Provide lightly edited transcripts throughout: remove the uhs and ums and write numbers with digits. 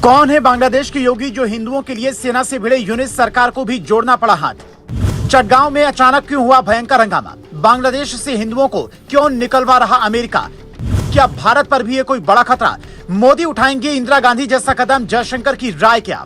कौन है बांग्लादेश के योगी जो हिंदुओं के लिए सेना से भिड़े यूनिट सरकार को भी जोड़ना पड़ा हाथ। चटगांव में अचानक क्यों हुआ भयंकर हंगामा? बांग्लादेश से हिंदुओं को क्यों निकलवा रहा अमेरिका? क्या भारत पर भी है कोई बड़ा खतरा? मोदी उठाएंगे इंदिरा गांधी जैसा कदम? जयशंकर की राय क्या?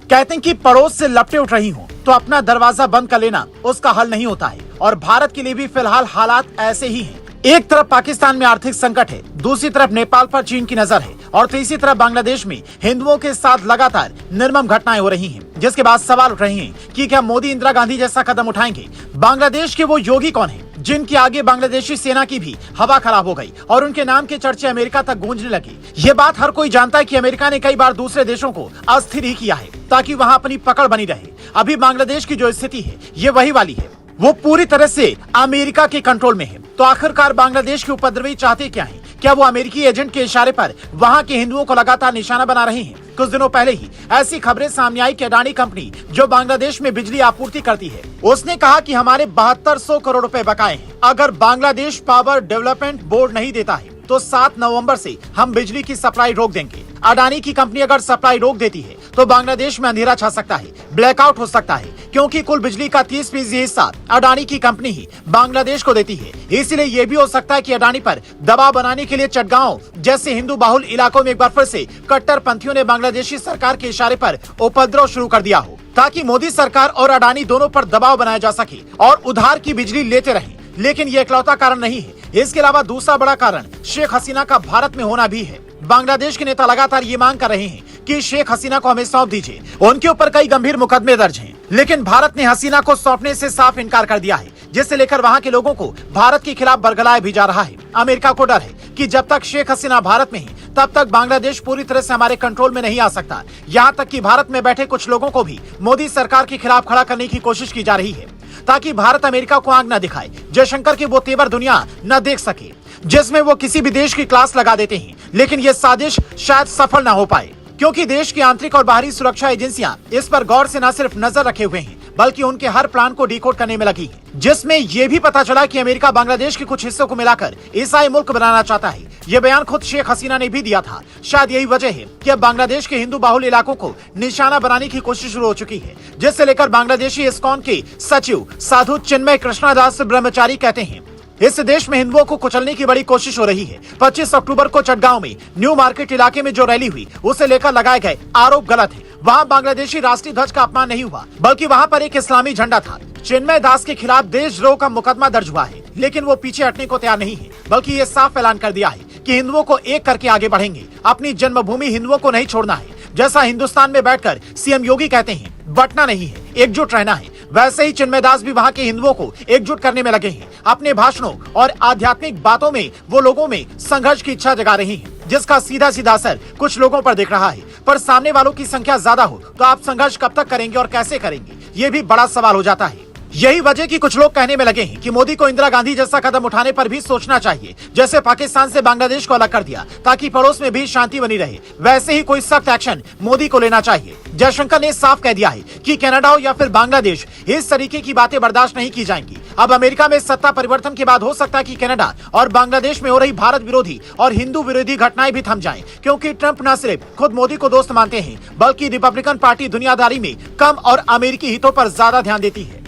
कहते हैं कि पड़ोस से लपटें उठ रही हो तो अपना दरवाजा बंद कर लेना उसका हल नहीं होता है, और भारत के लिए भी फिलहाल हालात ऐसे ही हैं। एक तरफ पाकिस्तान में आर्थिक संकट है, दूसरी तरफ नेपाल पर चीन की नजर है, और तीसरी तरफ बांग्लादेश में हिंदुओं के साथ लगातार निर्मम घटनाएं हो रही हैं, जिसके बाद सवाल उठ रहे हैं कि क्या मोदी इंदिरा गांधी जैसा कदम उठाएंगे? बांग्लादेश के वो योगी कौन है जिनके आगे बांग्लादेशी सेना की भी हवा खराब हो गई और उनके नाम के चर्चे अमेरिका तक गूंजने लगे? ये बात हर कोई जानता है कि अमेरिका ने कई बार दूसरे देशों को अस्थिर ही किया है ताकि वहाँ अपनी पकड़ बनी रहे। अभी बांग्लादेश की जो स्थिति है ये वही वाली है, वो पूरी तरह से अमेरिका के कंट्रोल में है। तो आखिरकार बांग्लादेश के उपद्रवी चाहते क्या हैं? क्या वो अमेरिकी एजेंट के इशारे पर वहां के हिंदुओं को लगातार निशाना बना रहे हैं? कुछ दिनों पहले ही ऐसी खबरें सामने आई कि अडानी कंपनी जो बांग्लादेश में बिजली आपूर्ति करती है, उसने कहा कि हमारे 7200 करोड़ रुपए बकाए हैं। अगर बांग्लादेश पावर डेवलपमेंट बोर्ड नहीं देता है तो 7 नवंबर से हम बिजली की सप्लाई रोक देंगे। अडानी की कंपनी अगर सप्लाई रोक देती है तो बांग्लादेश में अंधेरा छा सकता है, ब्लैकआउट हो सकता है, क्योंकि कुल बिजली का 30% हिस्सा अडानी की कंपनी ही बांग्लादेश को देती है। इसलिए ये भी हो सकता है कि अडानी पर दबाव बनाने के लिए चटगांव जैसे हिंदू बाहुल इलाकों में एक बार फिर से कट्टरपंथियों ने बांग्लादेशी सरकार के इशारे पर उपद्रव शुरू कर दिया हो, ताकि मोदी सरकार और अडानी दोनों पर दबाव बनाया जा सके और उधार की बिजली लेते रहे। लेकिन ये इकलौता कारण नहीं है, इसके अलावा दूसरा बड़ा कारण शेख हसीना का भारत में होना भी है। बांग्लादेश के नेता लगातार ये मांग कर रहे हैं कि शेख हसीना को हमें सौंप दीजिए, उनके ऊपर कई गंभीर मुकदमे दर्ज हैं। लेकिन भारत ने हसीना को सौंपने से साफ इनकार कर दिया है, जिससे लेकर वहां के लोगों को भारत के खिलाफ बरगलाया भी जा रहा है। अमेरिका को डर है कि जब तक शेख हसीना भारत में है तब तक बांग्लादेश पूरी तरह से हमारे कंट्रोल में नहीं आ सकता। यहाँ तक कि भारत में बैठे कुछ लोगों को भी मोदी सरकार के खिलाफ खड़ा करने की कोशिश की जा रही है, ताकि भारत अमेरिका को आंख न दिखाए, जयशंकर की वो तेवर दुनिया न देख सके जिसमें वो किसी भी देश की क्लास लगा देते हैं। लेकिन ये साजिश शायद सफल न हो पाए, क्योंकि देश की आंतरिक और बाहरी सुरक्षा एजेंसियां इस पर गौर से न सिर्फ नजर रखे हुए हैं बल्कि उनके हर प्लान को डिकोड करने में लगी है, जिसमें ये भी पता चला कि अमेरिका बांग्लादेश के कुछ हिस्सों को मिलाकर ईसाई मुल्क बनाना चाहता है। ये बयान खुद शेख हसीना ने भी दिया था। शायद यही वजह है कि अब बांग्लादेश के हिंदू बाहुल इलाकों को निशाना बनाने की कोशिश शुरू हो चुकी है, जिससे लेकर बांग्लादेशी इस्कॉन के सचिव साधु चिन्मय कृष्णादास ब्रह्मचारी कहते हैं इस देश में हिंदुओं को कुचलने की बड़ी कोशिश हो रही है। 25 अक्टूबर को चटगांव में न्यू मार्केट इलाके में जो रैली हुई उसे लेकर लगाए गए आरोप गलत है। वहां बांग्लादेशी राष्ट्रीय ध्वज का अपमान नहीं हुआ, बल्कि वहां पर एक इस्लामी झंडा था। चिन्मय दास के खिलाफ देशद्रोह का मुकदमा दर्ज हुआ है, लेकिन वो पीछे हटने को तैयार नहीं है, बल्कि ये साफ ऐलान कर दिया है कि हिंदुओं को एक करके आगे बढ़ेंगे। अपनी जन्मभूमि हिंदुओं को नहीं छोड़ना है। जैसा हिंदुस्तान में बैठकर सीएम योगी कहते हैं बंटना नहीं है, एकजुट रहना है, वैसे ही चिन्मय दास भी वहां के हिंदुओं को एकजुट करने में लगे हैं। अपने भाषणों और आध्यात्मिक बातों में वो लोगों में संघर्ष की इच्छा जगा रही हैं, जिसका सीधा सीधा असर कुछ लोगों पर दिख रहा है। पर सामने वालों की संख्या ज्यादा हो तो आप संघर्ष कब तक करेंगे और कैसे करेंगे, ये भी बड़ा सवाल हो जाता है। यही वजह कि कुछ लोग कहने में लगे हैं कि मोदी को इंदिरा गांधी जैसा कदम उठाने पर भी सोचना चाहिए। जैसे पाकिस्तान से बांग्लादेश को अलग कर दिया ताकि पड़ोस में भी शांति बनी रहे, वैसे ही कोई सख्त एक्शन मोदी को लेना चाहिए। जयशंकर ने साफ कह दिया है कि कनाडा हो या फिर बांग्लादेश, इस तरीके की बातें बर्दाश्त नहीं की जाएंगी। अब अमेरिका में सत्ता परिवर्तन के बाद हो सकता है कि कनाडा और बांग्लादेश में हो रही भारत विरोधी और हिंदू विरोधी घटनाएं भी थम जाएं, क्योंकि ट्रंप न सिर्फ खुद मोदी को दोस्त मानते हैं बल्कि रिपब्लिकन पार्टी दुनियादारी में कम और अमेरिकी हितों पर ज्यादा ध्यान देती है।